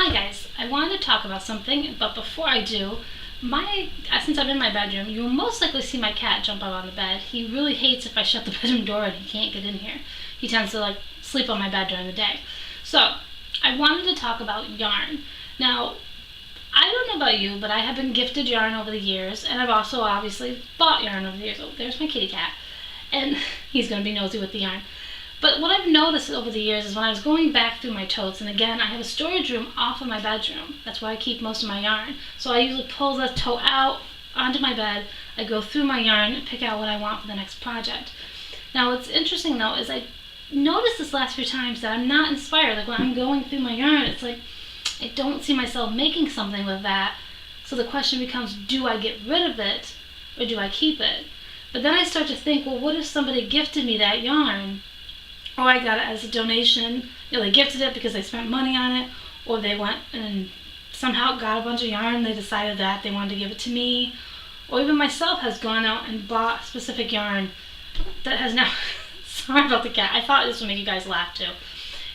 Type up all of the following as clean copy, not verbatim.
Hi guys, I wanted to talk about something, but before I do, since I'm in my bedroom, you'll most likely see my cat jump out on the bed. He really hates if I shut the bedroom door and he can't get in here. He tends to sleep on my bed during the day. So, I wanted to talk about yarn. Now, I don't know about you, but I have been gifted yarn over the years, and I've also obviously bought yarn over the years. Oh, there's my kitty cat. And he's going to be nosy with the yarn. But what I've noticed over the years is when I was going back through my totes, and again, I have a storage room off of my bedroom. That's where I keep most of my yarn. So I usually pull the tote out onto my bed, I go through my yarn and pick out what I want for the next project. Now what's interesting though is I noticed this last few times that I'm not inspired. Like when I'm going through my yarn, it's like I don't see myself making something with that. So the question becomes, do I get rid of it or do I keep it? But then I start to think, well, what if somebody gifted me that yarn? Or I got it as a donation, they gifted it because they spent money on it, or they went and somehow got a bunch of yarn, they decided that they wanted to give it to me, or even myself has gone out and bought specific yarn that has now, sorry about the cat, I thought this would make you guys laugh too.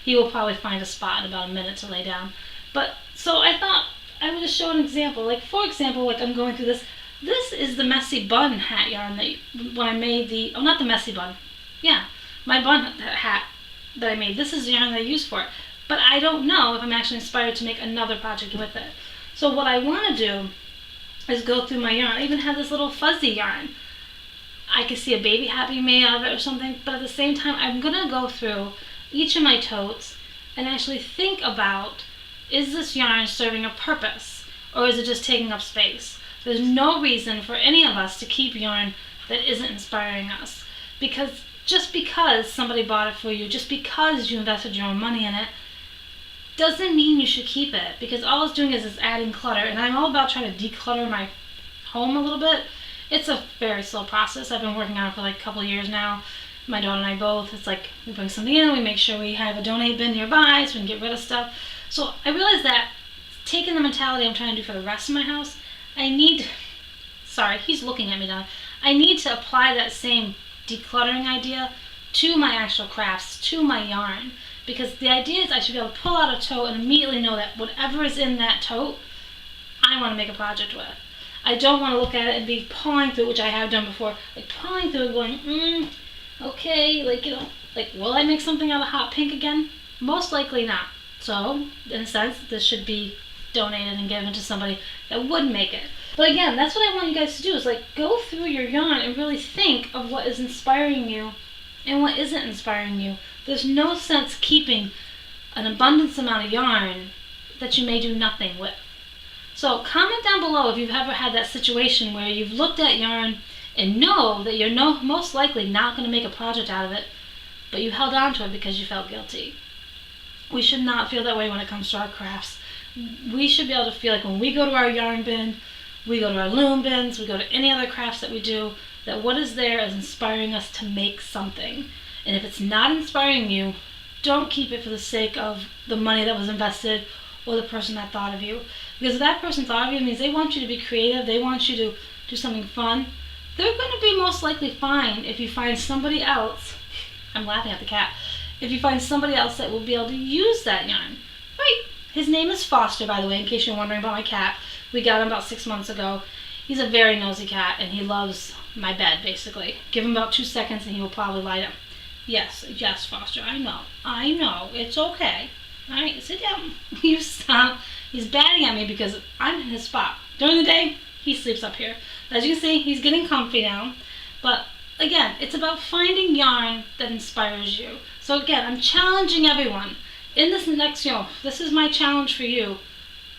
He will probably find a spot in about a minute to lay down. But, so I thought I would just show an example, for example, I'm going through this is the messy bun hat yarn that when I made not the messy bun, my bun hat that I made. This is the yarn that I use for it. But I don't know if I'm actually inspired to make another project with it. So what I want to do is go through my yarn. I even have this little fuzzy yarn. I could see a baby hat being made out of it or something, but at the same time, I'm going to go through each of my totes and actually think about, is this yarn serving a purpose or is it just taking up space? There's no reason for any of us to keep yarn that isn't inspiring us. Just because somebody bought it for you, just because you invested your own money in it, doesn't mean you should keep it. Because all it's doing is adding clutter. And I'm all about trying to declutter my home a little bit. It's a very slow process. I've been working on it for a couple of years now. My daughter and I both. It's we bring something in, we make sure we have a donate bin nearby so we can get rid of stuff. So I realized that taking the mentality I'm trying to do for the rest of my house, sorry, he's looking at me now. I need to apply that same decluttering idea to my actual crafts, to my yarn, because the idea is I should be able to pull out a tote and immediately know that whatever is in that tote I want to make a project with. I don't want to look at it and be pawing through it, which I have done before, pawing through it going, okay, will I make something out of hot pink again? Most likely not. So in a sense, this should be donated and given to somebody that would make it. But again, that's what I want you guys to do is go through your yarn and really think of what is inspiring you and what isn't inspiring you. There's no sense keeping an abundance amount of yarn that you may do nothing with. So comment down below if you've ever had that situation where you've looked at yarn and know that you're most likely not going to make a project out of it, but you held on to it because you felt guilty. We should not feel that way when it comes to our crafts. We should be able to feel like when we go to our yarn bin, we go to our loom bins, we go to any other crafts that we do, that what is there is inspiring us to make something. And if it's not inspiring you, don't keep it for the sake of the money that was invested or the person that thought of you. Because if that person thought of you, it means they want you to be creative, they want you to do something fun. They're going to be most likely fine if you find somebody else, I'm laughing at the cat, if you find somebody else that will be able to use that yarn. Right? His name is Foster, by the way, in case you're wondering about my cat. We got him about 6 months ago. He's a very nosy cat, and he loves my bed, basically. Give him about 2 seconds, and he will probably lie down. Yes, Foster, I know, it's okay. All right, sit down. You stop. He's batting at me because I'm in his spot. During the day, he sleeps up here. As you can see, he's getting comfy now. But again, it's about finding yarn that inspires you. So again, I'm challenging everyone. In this next, this is my challenge for you.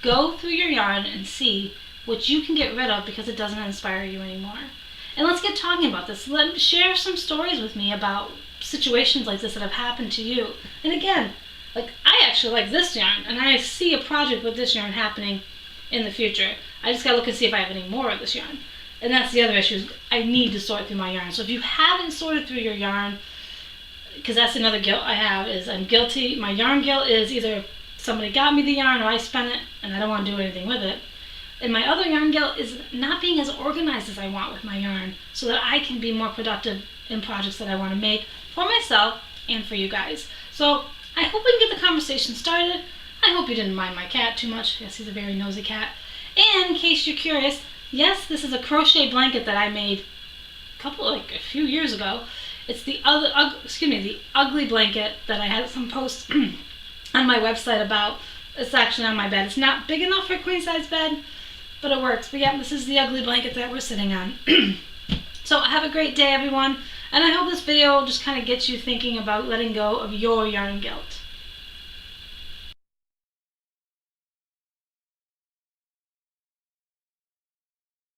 Go through your yarn and see what you can get rid of because it doesn't inspire you anymore. And let's get talking about this. Share some stories with me about situations like this that have happened to you. And again, I actually like this yarn, and I see a project with this yarn happening in the future. I just gotta look and see if I have any more of this yarn. And that's the other issue, is I need to sort through my yarn. So if you haven't sorted through your yarn, because that's another guilt I have, is I'm guilty. My yarn guilt is either somebody got me the yarn or I spent it and I don't want to do anything with it. And my other yarn guilt is not being as organized as I want with my yarn so that I can be more productive in projects that I want to make for myself and for you guys. So I hope we can get the conversation started. I I hope you didn't mind my cat too much. Yes, he's a very nosy cat. And in case you're curious, yes, this is a crochet blanket that I made a few years ago. It's the ugly blanket that I had some posts on my website about. It's actually on my bed. It's not big enough for a queen size bed, but it works. But yeah, this is the ugly blanket that we're sitting on. So have a great day, everyone. And I hope this video just kind of gets you thinking about letting go of your yarn guilt.